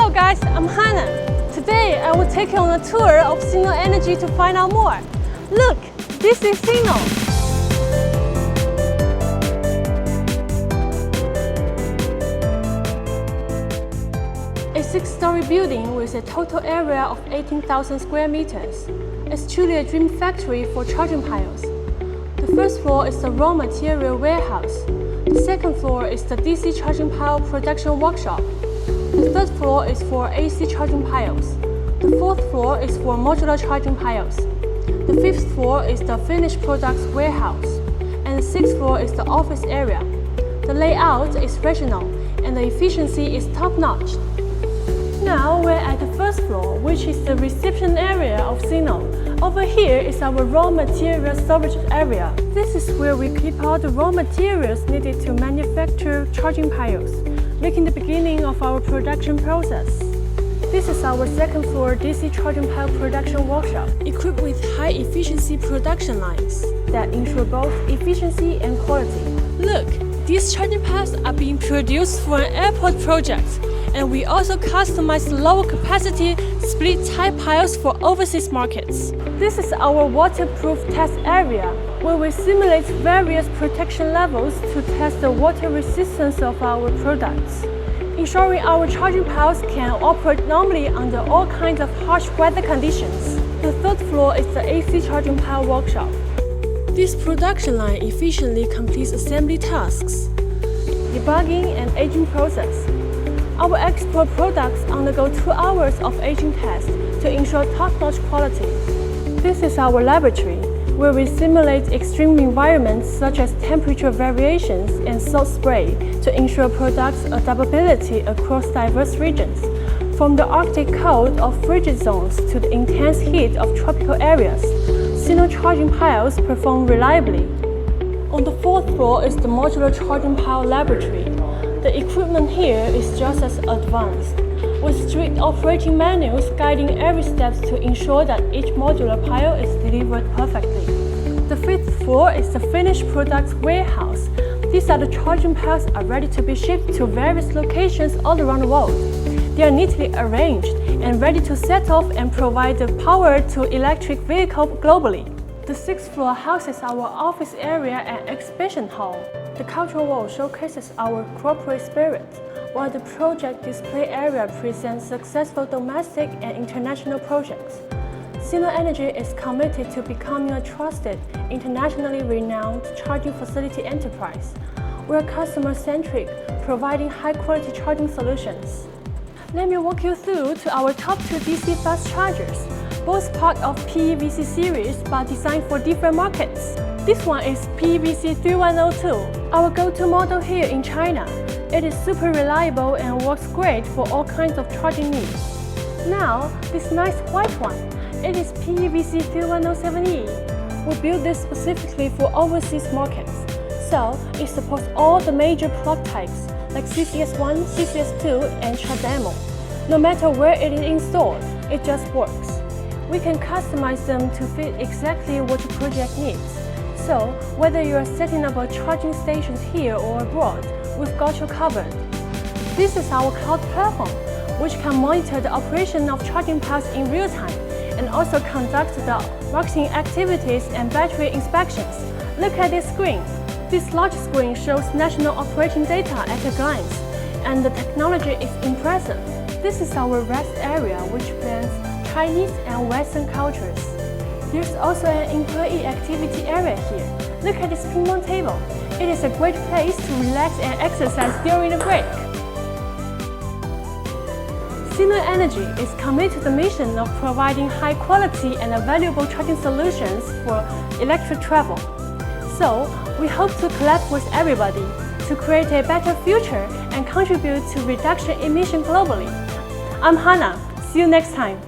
Hello guys, I'm Hannah. Today I will take you on a tour of Sino Energy to find out more. Look, this is Sino. A 6-story building with a total area of 18,000 square meters. It's truly a dream factory for charging piles. The first floor is the raw material warehouse. The second floor is the DC charging pile production workshop. The third floor is for AC charging piles. The fourth floor is for modular charging piles. The fifth floor is the finished products warehouse. And the sixth floor is the office area. The layout is regional and the efficiency is top-notch. Now we're at the first floor, which is the reception area of Sino. Over here is our raw material storage area. This is where we keep all the raw materials needed to manufacture charging piles, making the beginning of our production process. This is our second floor DC charging pile production workshop, equipped with high-efficiency production lines that ensure both efficiency and quality. Look, these charging piles are being produced for an airport project, and we also customize low-capacity split-type piles for overseas markets. This is our waterproof test area, where we simulate various protection levels to test the water resistance of our products, ensuring our charging piles can operate normally under all kinds of harsh weather conditions. The third floor is the AC charging pile workshop. This production line efficiently completes assembly tasks, debugging and aging process. Our export products undergo 2 hours of aging tests to ensure top-notch quality. This is our laboratory, where we simulate extreme environments such as temperature variations and salt spray to ensure products' adaptability across diverse regions, from the Arctic cold of frigid zones to the intense heat of tropical areas. Sino charging piles perform reliably. On the fourth floor is the modular charging pile laboratory. The equipment here is just as advanced, with strict operating manuals guiding every step to ensure that each modular pile is delivered perfectly. The fifth floor is the finished products warehouse. These are the charging piles are ready to be shipped to various locations all around the world. They are neatly arranged and ready to set off and provide the power to electric vehicles globally. The sixth floor houses our office area and exhibition hall. The cultural wall showcases our corporate spirit, while the project display area presents successful domestic and international projects. Sino Energy is committed to becoming a trusted, internationally renowned charging facility enterprise. We are customer-centric, providing high-quality charging solutions. Let me walk you through to our top 2 DC fast chargers, both part of PEVC series but designed for different markets. This one is PEVC 3102, our go-to model here in China. It is super reliable and works great for all kinds of charging needs. Now, this nice white one, it is PEVC 3107E. We built this specifically for overseas markets, so it supports all the major plug types like CCS1, CCS2, and CHAdeMO. No matter where it is installed, it just works. We can customize them to fit exactly what your project needs. So, whether you are setting up a charging stations here or abroad, we've got you covered. This is our cloud platform, which can monitor the operation of charging piles in real time and also conduct the marketing activities and battery inspections. Look at this screen. This large screen shows national operating data at a glance, and the technology is impressive. This is our rest area, which blends Chinese and Western cultures. There's also an employee activity area here. Look at this ping-pong table. It is a great place to relax and exercise during the break. Sino Energy is committed to the mission of providing high-quality and valuable charging solutions for electric travel. So, we hope to collab with everybody to create a better future and contribute to reduction emission globally. I'm Hannah. See you next time.